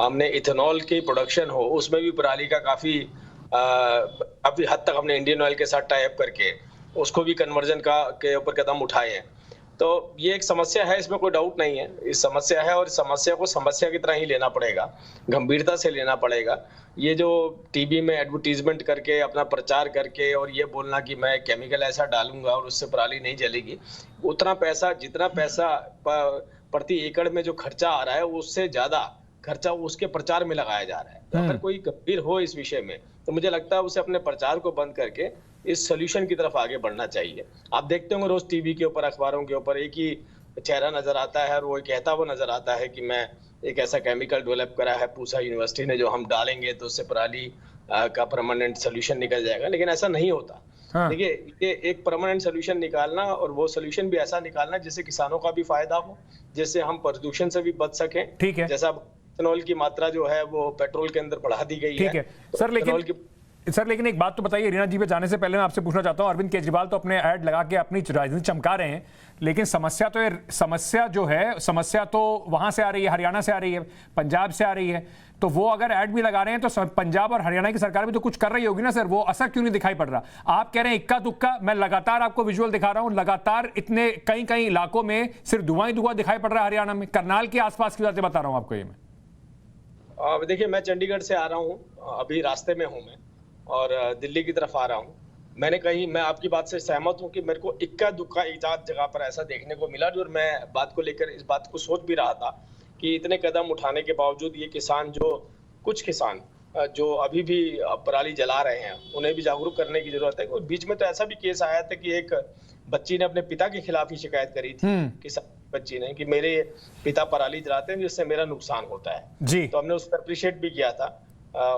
हमने इथेनॉल की प्रोडक्शन हो, उसमें भी पराली का काफी हद तक हमने इंडियन ऑयल के साथ टाई अप करके उसको भी कन्वर्जन के ऊपर कदम उठाए हैं। तो ये एक समस्या है, इसमें कोई डाउट नहीं है। इस समस्या है और इस समस्या को समस्या की तरह ही लेना पड़ेगा, गंभीरता से लेना पड़ेगा। ये जो टीवी में एडवर्टीजमेंट करके, अपना प्रचार करके और ये बोलना कि मैं केमिकल ऐसा डालूंगा और उससे पराली नहीं जलेगी, जितना पैसा प्रति एकड़ में जो खर्चा आ रहा है, उससे ज्यादा खर्चा उसके प्रचार में लगाया जा रहा है। तो अगर कोई गंभीर हो इस विषय में, तो मुझे लगता है उसे अपने प्रचार को बंद करके इस सोल्यूशन की तरफ आगे बढ़ना चाहिए। आप देखते होंगे रोज टीवी के ऊपर, अखबारों के ऊपर एक ही चेहरा नजर आता है और वो कहता हुआ नजर आता है कि मैं एक ऐसा केमिकल डेवलप करा है पूसा यूनिवर्सिटी ने, जो हम डालेंगे तो उससे पराली का परमानेंट सोल्यूशन निकल जाएगा। लेकिन ऐसा नहीं होता। देखिए, ये एक परमानेंट सोल्यूशन निकालना, और वो सोल्यूशन भी ऐसा निकालना जिससे किसानों का भी फायदा हो, जिससे हम प्रदूषण से भी बच सकें। ठीक है। जैसा इथेनॉल की मात्रा जो है वो पेट्रोल के अंदर बढ़ा दी गई है। ठीक है सर, लेकिन एक बात तो बताइए, रीना जी पे जाने से पहले मैं आपसे पूछना चाहता हूं, अरविंद केजरीवाल तो अपने ऐड लगा के अपनी राजनीति चमका रहे हैं, लेकिन समस्या तो वहां से आ रही है, हरियाणा से आ रही है, पंजाब से आ रही है। तो वो अगर ऐड भी लगा रहे हैं तो पंजाब और हरियाणा की सरकार भी तो कुछ कर रही होगी ना सर, वो असर क्यों नहीं दिखाई पड़ रहा? आप कह रहे हैं इक्का दुक्का, मैं लगातार आपको विजुअल दिखा रहा हूं, लगातार इतने कई इलाकों में सिर्फ धुआं ही धुआं दिखाई पड़ रहा है हरियाणा में, करनाल के आसपास की बातें बता रहा हूं आपको। ये मैं देखिए, मैं चंडीगढ़ से आ रहा हूँ, अभी रास्ते में हूँ मैं, और दिल्ली की तरफ आ रहा हूँ। मैं आपकी बात से सहमत हूँ कि मेरे को इक्का दुक्का इजाद जगह पर ऐसा देखने को मिला, और मैं बात को लेकर इस बात को सोच भी रहा था कि इतने कदम उठाने के बावजूद ये कुछ किसान जो अभी भी पराली जला रहे हैं, उन्हें भी जागरूक करने की जरूरत है। और बीच में तो ऐसा भी केस आया था कि एक बच्ची ने अपने पिता के खिलाफ ही शिकायत करी थी, किसान बच्ची ने, कि मेरे पिता पराली जलाते हैं जिससे मेरा नुकसान होता है जी। तो हमने उसको अप्रिशिएट भी किया था,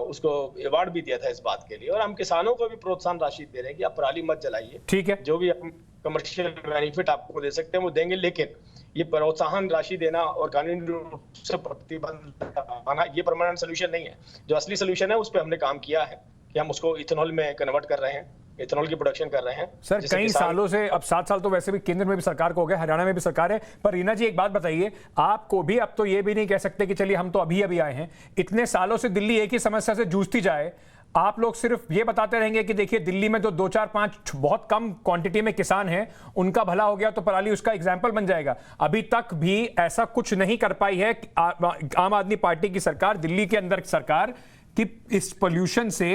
उसको अवार्ड भी दिया था इस बात के लिए। और हम किसानों को भी प्रोत्साहन राशि दे रहे हैं कि आप पराली मत जलाइए। ठीक है, जो भी हम कमर्शियल बेनिफिट आपको दे सकते हैं वो देंगे, लेकिन ये प्रोत्साहन राशि देना और कानूनी रूप से प्रतिबंध लगाना ये परमानेंट सोल्यूशन नहीं है। जो असली सोल्यूशन है उस पर हमने काम किया है कि हम उसको इथेनॉल में कन्वर्ट कर रहे हैं, इथेनॉल की प्रोडक्शन कर रहे हैं सर। कई सालों से, अब 7 साल तो वैसे भी केंद्र में भी सरकार को हो गया, हरियाणा में भी सरकार है। पर रीना जी, एक बात बताइए, आपको भी अब तो ये भी नहीं कह सकते कि चलिए हम तो अभी आए हैं। इतने सालों से दिल्ली एक ही समस्या से जूझती जाए, आप लोग सिर्फ ये बताते रहेंगे कि देखिए दिल्ली में तो 2, 4, 5 बहुत कम क्वांटिटी में किसान हैं, उनका भला हो गया तो पराली उसका एग्जाम्पल बन जाएगा। अभी तक भी ऐसा कुछ नहीं कर पाई है आम आदमी पार्टी की सरकार, दिल्ली के अंदर सरकार, कि इस पोल्यूशन से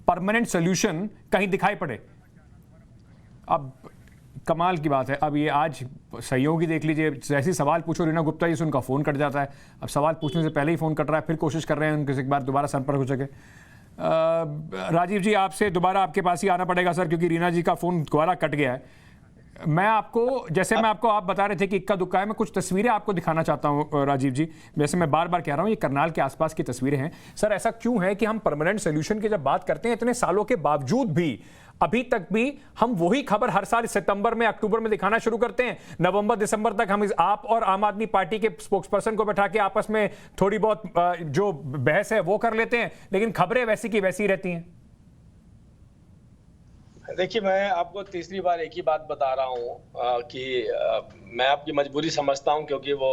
परमानेंट सोल्यूशन कहीं दिखाई पड़े। अब कमाल की बात है, अब ये आज सहयोगी देख लीजिए, जैसे सवाल पूछो रीना गुप्ता जी से उनका फोन कट जाता है। अब सवाल पूछने से पहले ही फोन कट रहा है, फिर कोशिश कर रहे हैं उनके से एक बार दोबारा संपर्क हो सके। राजीव जी, आपसे दोबारा आपके पास ही आना पड़ेगा सर, क्योंकि रीना जी का फोन दोबारा कट गया है। मैं आपको आप बता रहे थे कि इक्का दुक्का है, मैं कुछ तस्वीरें आपको दिखाना चाहता हूं राजीव जी। जैसे मैं बार बार कह रहा हूं, ये करनाल के आसपास की तस्वीरें हैं सर। ऐसा क्यों है कि हम परमानेंट सोल्यूशन की जब बात करते हैं, इतने सालों के बावजूद भी अभी तक भी हम वही खबर हर साल सितंबर में, अक्टूबर में दिखाना शुरू करते हैं। नवंबर दिसंबर तक हम आप और आम आदमी पार्टी के स्पोक्सपर्सन को बैठा के आपस में थोड़ी बहुत जो बहस है वो कर लेते हैं, लेकिन खबरें वैसी की वैसी रहती हैं। देखिए, मैं आपको तीसरी बार एक ही बात बता रहा हूँ कि मैं आपकी मजबूरी समझता हूँ, क्योंकि वो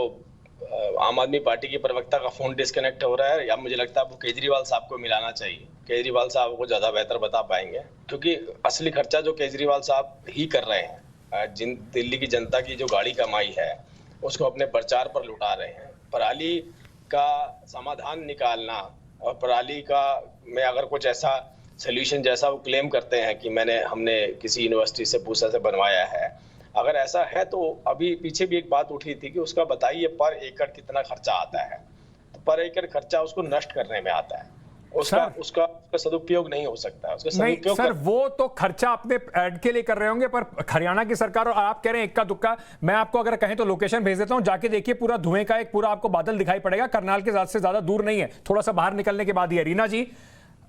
आम आदमी पार्टी के प्रवक्ता का फोन डिस्कनेक्ट हो रहा है, या मुझे लगता है वो केजरीवाल साहब को मिलाना चाहिए। केजरीवाल साहब को ज्यादा बेहतर बता पाएंगे, क्योंकि असली खर्चा जो केजरीवाल साहब ही कर रहे हैं दिल्ली की जनता की जो गाड़ी कमाई है उसको अपने प्रचार पर लुटा रहे हैं। पराली का समाधान निकालना और पराली का में अगर कुछ ऐसा सोल्यूशन जैसा वो क्लेम करते हैं कि हमने किसी यूनिवर्सिटी से पूछा से बनवाया है, अगर ऐसा है तो अभी पीछे भी एक बात उठी थी कि उसका बताइए पर एकड़ कितना खर्चा आता है। तो पर एकड़ खर्चा उसको नष्ट करने में आता है, उसका सदुपयोग नहीं हो सकता। उसका नहीं सर, वो तो खर्चा अपने ऐड के लिए कर रहे होंगे, पर हरियाणा की सरकार और आप कह रहे हैं इक्का दुक्का। मैं आपको अगर कहें तो लोकेशन भेज देता हूं, जाके देखिए, पूरा धुएं का एक पूरा आपको बादल दिखाई पड़ेगा। करनाल के से ज्यादा दूर नहीं है, थोड़ा सा बाहर निकलने के बाद ही है। रीना जी,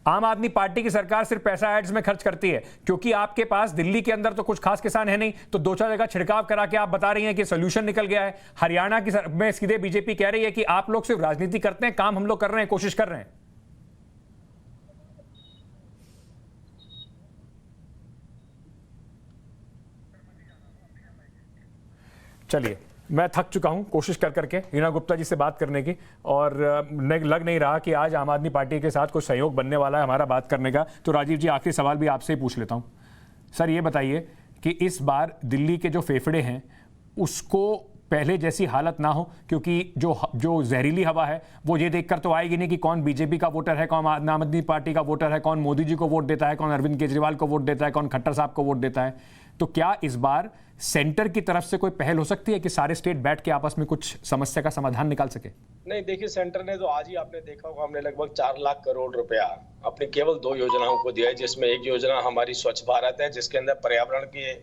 आम आदमी पार्टी की सरकार सिर्फ पैसा एड्स में खर्च करती है, क्योंकि आपके पास दिल्ली के अंदर तो कुछ खास किसान है नहीं, तो 2-4 जगह छिड़काव करा के आप बता रही हैं कि सोल्यूशन निकल गया है। हरियाणा की में सीधे बीजेपी कह रही है कि आप लोग सिर्फ राजनीति करते हैं, काम हम लोग कर रहे हैं, कोशिश कर रहे हैं। चलिए, मैं थक चुका हूं कोशिश कर करके रीना गुप्ता जी से बात करने की, और लग नहीं रहा कि आज आम आदमी पार्टी के साथ कुछ सहयोग बनने वाला है हमारा बात करने का। तो राजीव जी, आखिरी सवाल भी आपसे ही पूछ लेता हूं। सर, ये बताइए कि इस बार दिल्ली के जो फेफड़े हैं उसको पहले जैसी हालत ना हो, क्योंकि जो जहरीली हवा है वो ये देखकर तो आएगी नहीं कि कौन बीजेपी का वोटर है, कौन आम आदमी पार्टी का वोटर है, कौन मोदी जी को वोट देता है, कौन अरविंद केजरीवाल को वोट देता है, कौन खट्टर साहब को वोट देता है। तो क्या इस बार सेंटर की तरफ से कोई पहल हो सकती है कि सारे स्टेट बैठ के आपस में कुछ समस्या का समाधान निकाल सके? नहीं, देखिए, सेंटर ने तो आज ही आपने देखा होगा, हमने लगभग 4 लाख करोड़ रुपया अपनी केवल 2 योजनाओं को दिया है, जिसमें एक योजना हमारी स्वच्छ भारत है, जिसके अंदर पर्यावरण के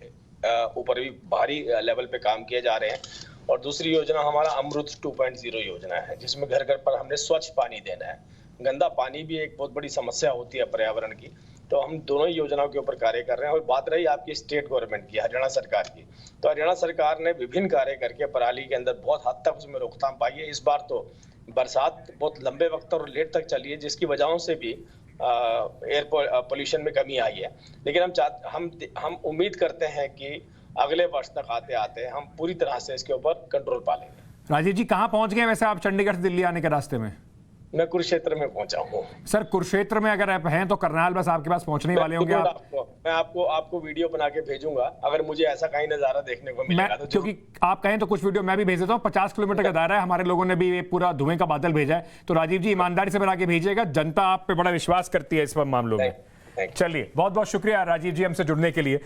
ऊपर भी भारी लेवल पे काम किए जा रहे हैं, और दूसरी योजना हमारा अमृत 2.0 योजना है, जिसमें घर घर पर हमने स्वच्छ पानी देना है। गंदा पानी भी एक बहुत बड़ी समस्या होती है पर्यावरण की, तो हम दोनों ही योजनाओं के ऊपर कार्य कर रहे हैं। और बात रही आपकी स्टेट गवर्नमेंट की, हरियाणा सरकार की, तो हरियाणा सरकार ने विभिन्न कार्य करके पराली के अंदर बहुत हद तक उसमें रोकथाम पाई है। इस बार तो बरसात बहुत लंबे वक्त और लेट तक चली है, जिसकी वजहों से भी एयर पोल्यूशन में कमी आई है। लेकिन हम उम्मीद करते हैं कि अगले वर्ष तक आते आते हम पूरी तरह से इसके ऊपर कंट्रोल पा लेंगे। राजीव जी, कहाँ पहुंच गए वैसे आप चंडीगढ़ से दिल्ली आने के रास्ते में? मैं कुरुक्षेत्र में पहुंचा हूँ। सर, कुरुक्षेत्र में अगर आप हैं तो करनाल बस आपके पास पहुंचने वाले होंगे। मैं आपको वीडियो बना के भेजूंगा, अगर मुझे ऐसा कहीं नजारा देखने को मिलेगा तो। क्योंकि आप कहें तो कुछ वीडियो मैं भी भेज देता हूँ। 50 किलोमीटर का दायरा है, हमारे लोगों ने भी पूरा धुएं का बादल भेजा है। तो राजीव जी, ईमानदारी से बना के भेजिएगा, जनता आप पे बड़ा विश्वास करती है इस मामलों में। चलिए, बहुत बहुत शुक्रिया राजीव जी हमसे जुड़ने के लिए।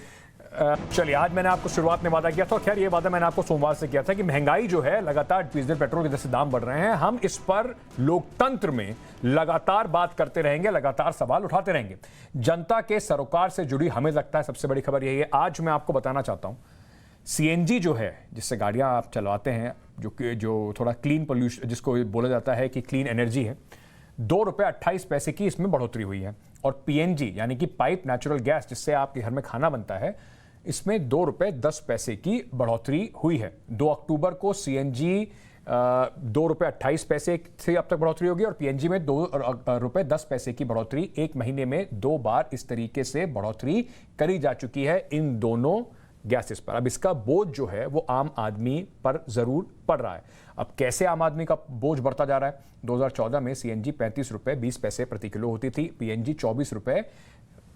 चलिए, आज मैंने आपको शुरुआत में वादा किया था, खैर ये वादा मैंने आपको सोमवार से किया था कि महंगाई जो है लगातार, डीजल पेट्रोल के जैसे दाम बढ़ रहे हैं, हम इस पर लोकतंत्र में लगातार बात करते रहेंगे, लगातार सवाल उठाते रहेंगे। जनता के सरोकार से जुड़ी हमें लगता है सबसे बड़ी खबर यही है। आज मैं आपको बताना चाहता हूं, सीएनजी जो है, जिससे गाड़ियां आप चलवाते हैं, जो थोड़ा क्लीन पोल्यूशन, जिसको बोला जाता है कि क्लीन एनर्जी है, 2 रुपये 28 पैसे की इसमें बढ़ोतरी हुई है। और पीएनजी यानी कि पाइप नेचुरल गैस, जिससे आपके घर में खाना बनता है, इसमें 2 रुपये 10 पैसे की बढ़ोतरी हुई है। 2 अक्टूबर को सीएनजी 2 रुपये 28 पैसे से अब तक बढ़ोतरी होगी, और पीएनजी में 2 रुपये 10 पैसे की बढ़ोतरी। 1 महीने में 2 बार इस तरीके से बढ़ोतरी करी जा चुकी है इन दोनों गैसेस पर। अब इसका बोझ जो है वो आम आदमी पर जरूर पड़ रहा है। अब कैसे आम आदमी का बोझ बढ़ता जा रहा है? 2014 में सीएनजी 35 रुपये 20 पैसे प्रति किलो होती थी, पीएनजी 24 रुपये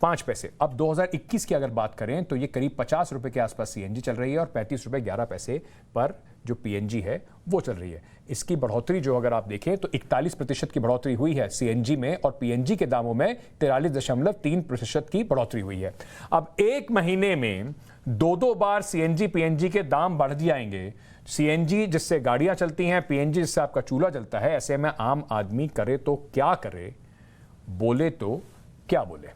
5 पैसे। अब 2021 की अगर बात करें तो ये करीब 50 रुपए के आसपास सीएनजी चल रही है, और 35 रुपये 11 पैसे पर जो पीएनजी है वो चल रही है। इसकी बढ़ोतरी जो अगर आप देखें तो 41% की बढ़ोतरी हुई है सीएनजी में, और पीएनजी के दामों में 43.3% की बढ़ोतरी हुई है। अब 1 महीने में 2 बार सीएनजी पीएनजी के दाम बढ़ जाएंगे। सीएनजी जिससे गाड़ियां चलती हैं, पीएनजी जिससे आपका चूल्हा जलता है। ऐसे में आम आदमी करे तो क्या करे, बोले तो क्या बोले।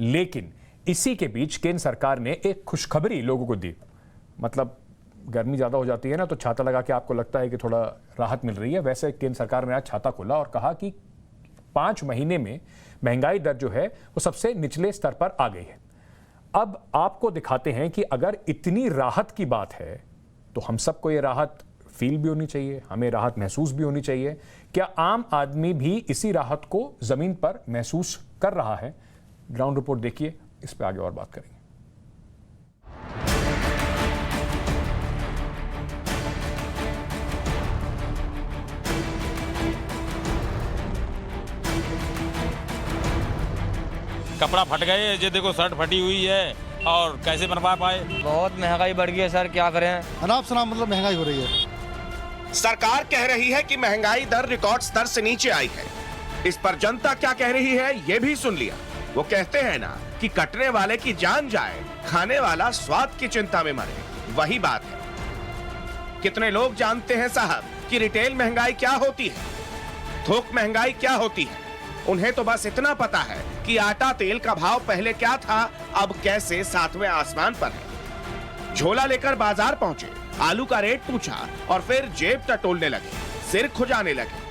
लेकिन इसी के बीच केंद्र सरकार ने एक खुशखबरी लोगों को दी। मतलब गर्मी ज़्यादा हो जाती है ना, तो छाता लगा के आपको लगता है कि थोड़ा राहत मिल रही है। वैसे केंद्र सरकार ने आज छाता खोला और कहा कि 5 महीने में महंगाई दर जो है वो सबसे निचले स्तर पर आ गई है। अब आपको दिखाते हैं कि अगर इतनी राहत की बात है तो हम सबको ये राहत फील भी होनी चाहिए, हमें राहत महसूस भी होनी चाहिए। क्या आम आदमी भी इसी राहत को जमीन पर महसूस कर रहा है? ग्राउंड रिपोर्ट देखिए, इस पे आगे और बात करेंगे। कपड़ा फट गए, ये देखो शर्ट फटी हुई है, और कैसे बनवा पाए। बहुत महंगाई बढ़ गई है सर, क्या करें। अनाप शनाप मतलब महंगाई हो रही है। सरकार कह रही है कि महंगाई दर रिकॉर्ड स्तर से नीचे आई है। इस पर जनता क्या कह रही है ये भी सुन लिया। वो कहते हैं ना कि कटने वाले की जान जाए, खाने वाला स्वाद की चिंता में मरे। वही बात है। कितने लोग जानते हैं साहब कि रिटेल महंगाई क्या होती है, थोक महंगाई क्या होती है? उन्हें तो बस इतना पता है कि आटा तेल का भाव पहले क्या था, अब कैसे 7वें आसमान पर है। झोला लेकर बाजार पहुंचे, आलू का रेट पूछा और फिर जेब टटोलने लगे, सिर खुजाने लगे।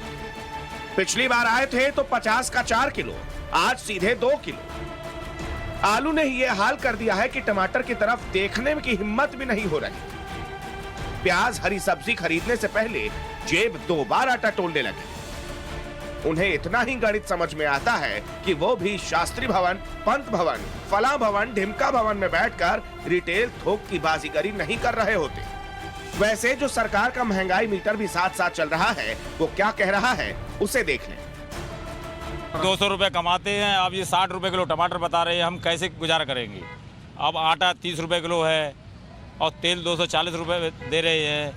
पिछली बार आए थे तो 50 का 4 किलो, आज सीधे 2 किलो। आलू ने ही यह हाल कर दिया है कि टमाटर की तरफ देखने की हिम्मत भी नहीं हो रही। प्याज, हरी सब्जी खरीदने से पहले जेब 2 बार टटोलने लगे। उन्हें इतना ही गणित समझ में आता है कि वो भी शास्त्री भवन, पंत भवन, फला भवन, ढिमका भवन में बैठकर रिटेल थोक की बाजीगरी नहीं कर रहे होते। वैसे जो सरकार का महंगाई मीटर भी साथ साथ चल रहा है, वो क्या कह रहा है उसे देख लें। 200 रुपए कमाते हैं, अब ये 60 रुपए किलो टमाटर बता रहे हैं, हम कैसे गुजारा करेंगे। अब आटा 30 रुपए किलो है और तेल 240 रुपए दे रहे हैं,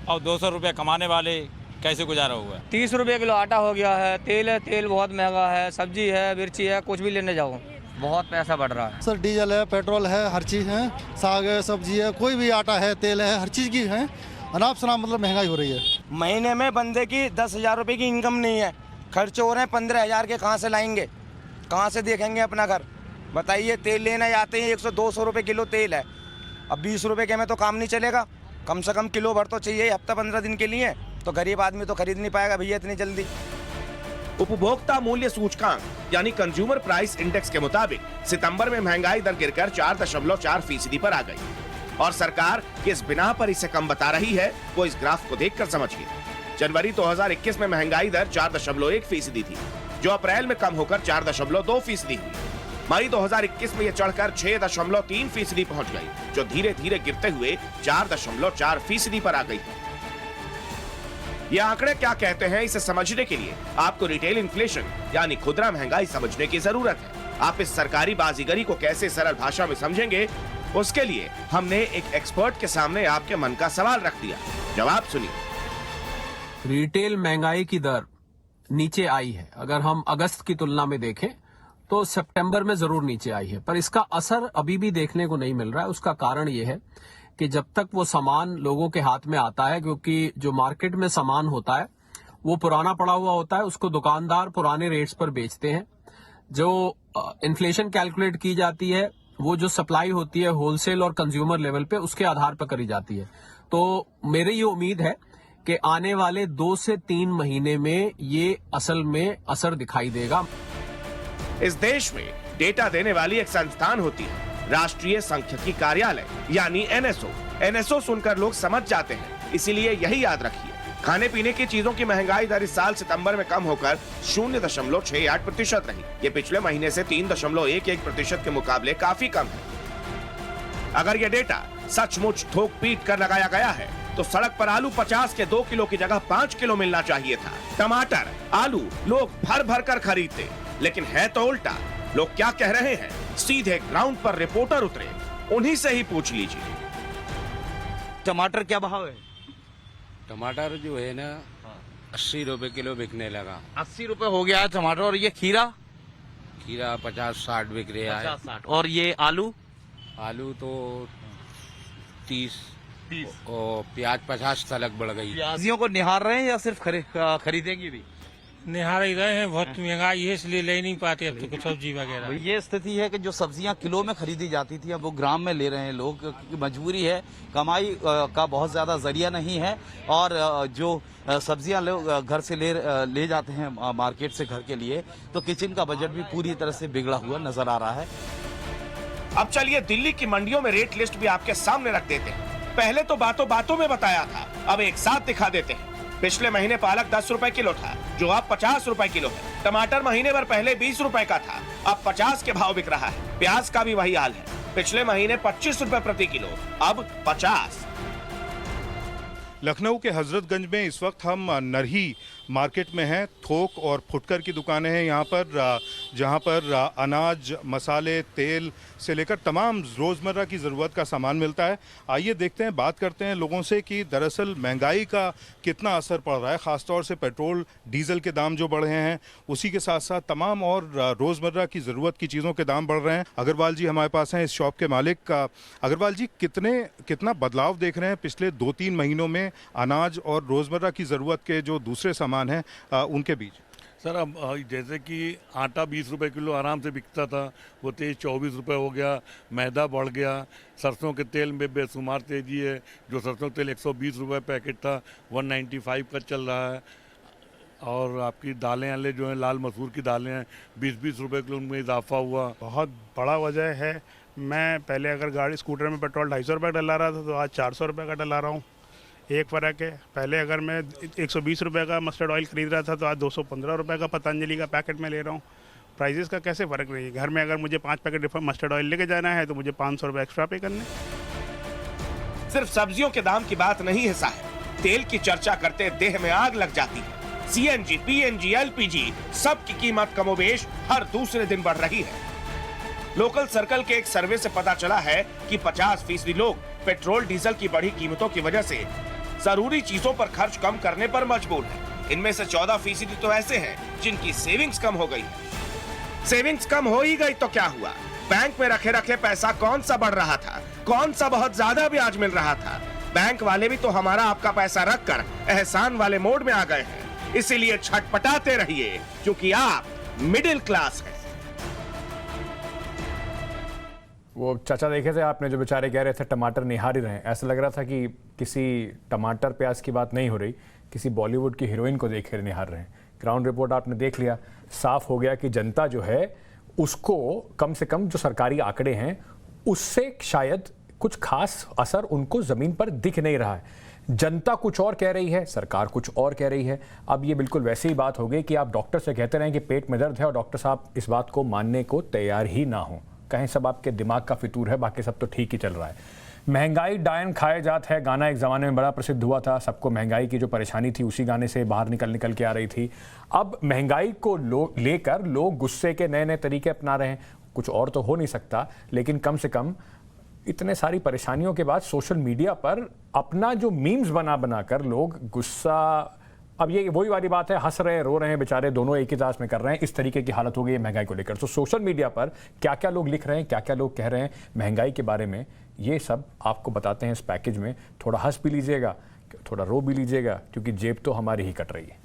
और 200 रुपए कमाने वाले कैसे गुजारा हुआ। 30 रुपए किलो आटा हो गया है, तेल बहुत महंगा है, सब्जी है, मिर्ची है, कुछ भी लेने जाओ बहुत पैसा बढ़ रहा है। सर डीजल है, पेट्रोल है, हर चीज़ है, साग है, सब्जी है, कोई भी आटा है, तेल है, हर चीज़ की है। अनाप शनाप मतलब महंगाई हो रही है। महीने में बंदे की 10,000 रुपए की इनकम नहीं है, खर्च हो रहे हैं 15,000 के। कहाँ से लाएंगे, कहाँ से देखेंगे अपना घर, बताइए। तेल लेने जाते हैं 100-200 रुपए किलो तेल है, अब 20 रुपए के में तो काम नहीं चलेगा। कम से कम किलो भर तो चाहिए हफ्ता 15 दिन के लिए, तो गरीब आदमी तो खरीद नहीं पाएगा भैया इतनी जल्दी। उपभोक्ता मूल्य सूचकांक यानी कंज्यूमर प्राइस इंडेक्स के मुताबिक सितंबर में महंगाई दर गिरकर 4.4% पर आ गई। और सरकार किस बिना पर इसे कम बता रही है वो इस ग्राफ को देखकर समझिए। जनवरी 2021 में महंगाई दर 4.1% थी, जो अप्रैल में कम होकर 4.2% हुई। मई 2021 में यह चढ़कर 6.3% पहुंच गई, जो धीरे धीरे गिरते हुए 4.4% पर आ गई। ये आंकड़े क्या कहते हैं इसे समझने के लिए आपको रिटेल इन्फ्लेशन यानी खुदरा महंगाई समझने की जरूरत है। आप इस सरकारी बाजीगरी को कैसे सरल भाषा में समझेंगे, उसके लिए हमने एक एक्सपर्ट के सामने आपके मन का सवाल रख दिया। जवाब सुनिए। रिटेल महंगाई की दर नीचे आई है। अगर हम अगस्त की तुलना में देखें तो सितंबर में जरूर नीचे आई है, पर इसका असर अभी भी देखने को नहीं मिल रहा है। उसका कारण यह है कि जब तक वो सामान लोगों के हाथ में आता है, क्योंकि जो मार्केट में सामान होता है वो पुराना पड़ा हुआ होता है, उसको दुकानदार पुराने रेट्स पर बेचते हैं। जो इन्फ्लेशन कैलकुलेट की जाती है वो जो सप्लाई होती है होलसेल और कंज्यूमर लेवल पे, उसके आधार पर करी जाती है। तो मेरी ये उम्मीद है कि आने वाले 2 से 3 महीने में ये असल में असर दिखाई देगा। इस देश में डेटा देने वाली एक संस्थान होती है, राष्ट्रीय सांख्यिकी कार्यालय यानी एनएसओ। एनएसओ सुनकर लोग समझ जाते हैं, इसीलिए यही याद रखिए। खाने पीने की चीजों की महंगाई दर इस साल सितंबर में कम होकर 0.68% रही। ये पिछले महीने से 3.11% के मुकाबले काफी कम है। अगर ये डेटा सचमुच थोक पीट कर लगाया गया है तो सड़क पर आलू 50 के 2 किलो की जगह 5 किलो मिलना चाहिए था। टमाटर, आलू लोग भर भर कर खरीदते, लेकिन है तो उल्टा। लोग क्या कह रहे हैं, सीधे ग्राउंड पर रिपोर्टर उतरे, उन्हीं से ही पूछ लीजिए। टमाटर क्या भाव है? टमाटर जो है ना 80 रुपए किलो बिकने लगा। 80 रुपए हो गया है टमाटर। और ये खीरा? खीरा 50-60 बिक रहा है। 50-60। और ये आलू? आलू तो 30 और प्याज 50 तलक बढ़ गई। सब्जियों को निहार रहे हैं या सिर्फ खरीदेंगे भी? निहार ही रहे हैं, बहुत महंगाई है इसलिए ले नहीं पाते अब तो सब्जी वगैरह। ये स्थिति है कि जो सब्जियां किलो में खरीदी जाती थी अब वो ग्राम में ले रहे हैं लोग, क्योंकि मजबूरी है, कमाई का बहुत ज्यादा जरिया नहीं है। और जो सब्जियां लोग घर से ले जाते हैं मार्केट से घर के लिए, तो किचन का बजट भी पूरी तरह से बिगड़ा हुआ नजर आ रहा है। अब चलिए दिल्ली की मंडियों में रेट लिस्ट भी आपके सामने रख देते हैं। पहले तो बातों बातों में बताया था, अब एक साथ दिखा देते हैं। पिछले महीने पालक 10 रुपए किलो था, जो अब 50 रुपए किलो है। टमाटर महीने भर पहले 20 रुपए का था, अब 50 के भाव बिक रहा है। प्याज का भी वही हाल है, पिछले महीने 25 रुपए प्रति किलो, अब 50। लखनऊ के हजरतगंज में इस वक्त हम नरही मार्केट में हैं। थोक और फुटकर की दुकानें हैं यहाँ पर। जहां पर अनाज, मसाले, तेल से लेकर तमाम रोज़मर्रा की ज़रूरत का सामान मिलता है। आइए देखते हैं, बात करते हैं लोगों से कि दरअसल महंगाई का कितना असर पड़ रहा है। ख़ासतौर से पेट्रोल, डीजल के दाम जो बढ़े हैं, उसी के साथ साथ तमाम और रोज़मर्रा की ज़रूरत की चीज़ों के दाम बढ़ रहे हैं। अग्रवाल जी हमारे पास हैं, इस शॉप के मालिक। अग्रवाल जी, कितना बदलाव देख रहे हैं पिछले 2-3 महीनों में अनाज और रोज़मर्रा की ज़रूरत के जो दूसरे सामान हैं उनके बीच? सर, अब जैसे कि आटा 20 रुपए किलो आराम से बिकता था, वो तेज 24 रुपए हो गया। मैदा बढ़ गया। सरसों के तेल में बेशुमार तेजी है। जो सरसों का तेल 120 रुपए पैकेट था, 195 का चल रहा है। और आपकी दालें वाले जो हैं, लाल मसूर की दालें हैं, 20-20 रुपए किलो उनमें इजाफा हुआ। बहुत बड़ा वजह है। मैं पहले अगर गाड़ी स्कूटर में पेट्रोल 250 रुपये डला रहा था, तो आज 400 रुपये का डला रहा हूँ। एक फ़र्क है। पहले अगर मैं 120 रुपये का मस्टर्ड ऑयल ख़रीद रहा था, तो आज 215 रुपये का पतंजलि का पैकेट में ले रहा हूँ। प्राइजेस का कैसे फ़र्क नहीं है। घर में अगर मुझे 5 पैकेट मस्टर्ड ऑयल लेके जाना है, तो मुझे 500 रुपये एक्स्ट्रा पे करने। सिर्फ सब्जियों के दाम की बात नहीं है साहब, तेल की चर्चा करते देह में आग लग जाती है। CNG, PNG, LPG सब की कीमत कमोबेश हर दूसरे दिन बढ़ रही है। लोकल सर्कल के एक सर्वे से पता चला है कि 50% लोग पेट्रोल डीजल की बढ़ी कीमतों की वजह से जरूरी चीजों पर खर्च कम करने पर मजबूर है। इनमें से 14% तो ऐसे हैं जिनकी सेविंग्स कम हो गई है। सेविंग्स कम हो ही गई तो क्या हुआ, बैंक में रखे रखे पैसा कौन सा बढ़ रहा था, कौन सा बहुत ज्यादा ब्याज मिल रहा था। बैंक वाले भी तो हमारा आपका पैसा रखकर एहसान वाले मोड में आ गए हैं। इसीलिए छटपटाते रहिए, क्योंकि आप मिडिल क्लास हैं। वो चाचा देखे थे आपने, जो बेचारे कह रहे थे टमाटर निहार ही रहे हैं। ऐसा लग रहा था कि किसी टमाटर प्याज की बात नहीं हो रही, किसी बॉलीवुड की हीरोइन को देख कर निहार रहे हैं। ग्राउंड रिपोर्ट आपने देख लिया, साफ हो गया कि जनता जो है उसको कम से कम जो सरकारी आंकड़े हैं उससे शायद कुछ खास असर उनको ज़मीन पर दिख नहीं रहा है। जनता कुछ और कह रही है, सरकार कुछ और कह रही है। अब ये बिल्कुल वैसी ही बात हो गई कि आप डॉक्टर से कहते रहें कि पेट में दर्द है और डॉक्टर साहब इस बात को मानने को तैयार ही ना हो, कहें सब आपके दिमाग का फितूर है, बाकी सब तो ठीक ही चल रहा है। महंगाई डायन खाए जात है गाना एक ज़माने में बड़ा प्रसिद्ध हुआ था। सबको महंगाई की जो परेशानी थी उसी गाने से बाहर निकल के आ रही थी। अब महंगाई को लेकर लोग गुस्से के नए नए तरीके अपना रहे हैं। कुछ और तो हो नहीं सकता, लेकिन कम से कम इतने सारी परेशानियों के बाद सोशल मीडिया पर अपना जो मीम्स बना कर लोग गुस्सा, अब ये वही वाली बात है, हंस रहे हैं रो रहे हैं बेचारे, दोनों एक ही दास में कर रहे हैं। इस तरीके की हालत हो गई है महंगाई को लेकर। तो सोशल मीडिया पर क्या क्या लोग लिख रहे हैं, क्या क्या लोग कह रहे हैं महंगाई के बारे में, ये सब आपको बताते हैं इस पैकेज में। थोड़ा हंस भी लीजिएगा, थोड़ा रो भी लीजिएगा, क्योंकि जेब तो हमारी ही कट रही है।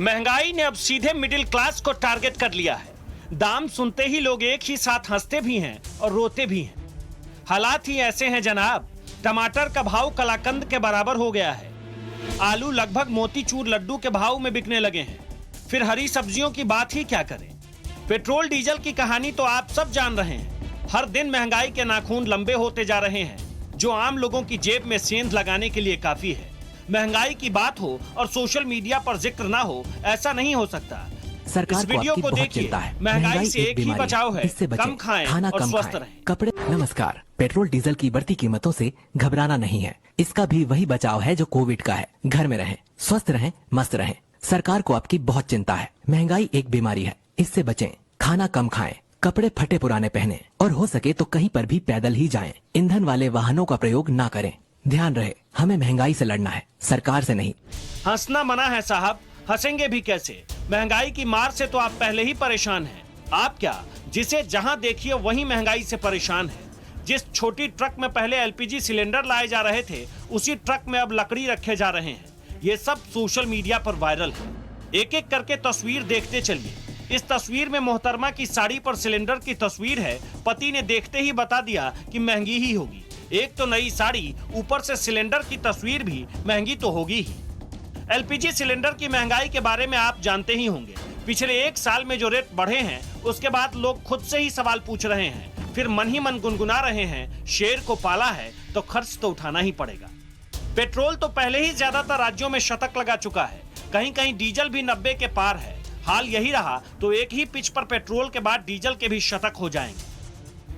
महंगाई ने अब सीधे मिडिल क्लास को टारगेट कर लिया है। दाम सुनते ही लोग एक ही साथ हंसते भी हैं और रोते भी हैं। हालात ही ऐसे हैं जनाब। टमाटर का भाव कलाकंद के बराबर हो गया है। आलू लगभग मोतीचूर लड्डू के भाव में बिकने लगे हैं। फिर हरी सब्जियों की बात ही क्या करें। पेट्रोल डीजल की कहानी तो आप सब जान रहे हैं। हर दिन महंगाई के नाखून लंबे होते जा रहे हैं, जो आम लोगों की जेब में सेंध लगाने के लिए काफी है। महंगाई की बात हो और सोशल मीडिया पर जिक्र ना हो, ऐसा नहीं हो सकता। सरकार इस वीडियो को देखिए, महंगाई से एक ही बचाव है, कम खाएं और स्वस्थ रहें। कपड़े। नमस्कार। पेट्रोल डीजल की बढ़ती कीमतों से घबराना नहीं है। इसका भी वही बचाव है जो कोविड का है। घर में रहें, स्वस्थ रहें, मस्त रहें। सरकार को आपकी बहुत चिंता है। महंगाई एक बीमारी है, इससे बचें। खाना कम खाएं, कपड़े फटे पुराने पहने और हो सके तो कहीं पर भी पैदल ही जाएं। ईंधन वाले वाहनों का प्रयोग ना करें। ध्यान रहे, हमें महंगाई से लड़ना है, सरकार से नहीं। हंसना मना है साहब, हंसेंगे भी कैसे। महंगाई की मार से तो आप पहले ही परेशान हैं। आप क्या, जिसे जहां देखिए वहीं महंगाई से परेशान है। जिस छोटी ट्रक में पहले एलपीजी सिलेंडर लाए जा रहे थे, उसी ट्रक में अब लकड़ी रखे जा रहे हैं। ये सब सोशल मीडिया पर वायरल है। एक एक करके तस्वीर देखते चलिए। इस तस्वीर में मोहतरमा की साड़ी पर सिलेंडर की तस्वीर है। पति ने देखते ही बता दिया कि महंगी ही होगी। एक तो नई साड़ी, ऊपर से सिलेंडर की तस्वीर भी महंगी तो होगी ही। एलपीजी सिलेंडर की महंगाई के बारे में आप जानते ही होंगे। पिछले एक साल में जो रेट बढ़े हैं, उसके बाद लोग खुद से ही सवाल पूछ रहे हैं। फिर मन ही मन गुनगुना रहे हैं, शेर को पाला है तो खर्च तो उठाना ही पड़ेगा। पेट्रोल तो पहले ही ज्यादातर राज्यों में शतक लगा चुका है। कहीं कहीं डीजल भी 90 के पार है। हाल यही रहा तो एक ही पिच पर पेट्रोल के बाद डीजल के भी शतक हो जाएंगे।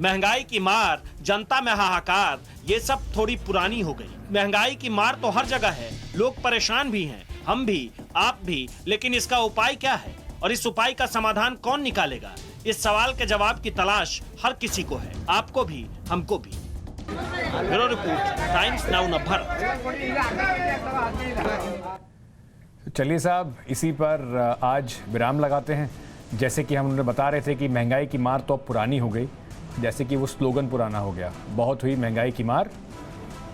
महंगाई की मार, जनता में हाहाकार, ये सब थोड़ी पुरानी हो गई। महंगाई की मार तो हर जगह है, लोग परेशान भी हैं, हम भी, आप भी, लेकिन इसका उपाय क्या है और इस उपाय का समाधान कौन निकालेगा? इस सवाल के जवाब की तलाश हर किसी को है, आपको भी, हमको भी। Bureau report, Times Now Navbharat. चलिए साहब, इसी पर आज विराम लगाते हैं। जैसे कि हम उन्हें बता रहे थे कि महंगाई की मार तो अब पुरानी हो गई, जैसे कि वो स्लोगन पुराना हो गया, बहुत हुई महंगाई की मार।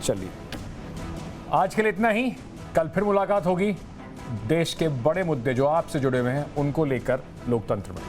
चलिए, आज के लिए इतना ही। कल फिर मुलाकात होगी देश के बड़े मुद्दे जो आपसे जुड़े हुए हैं उनको लेकर लोकतंत्र में।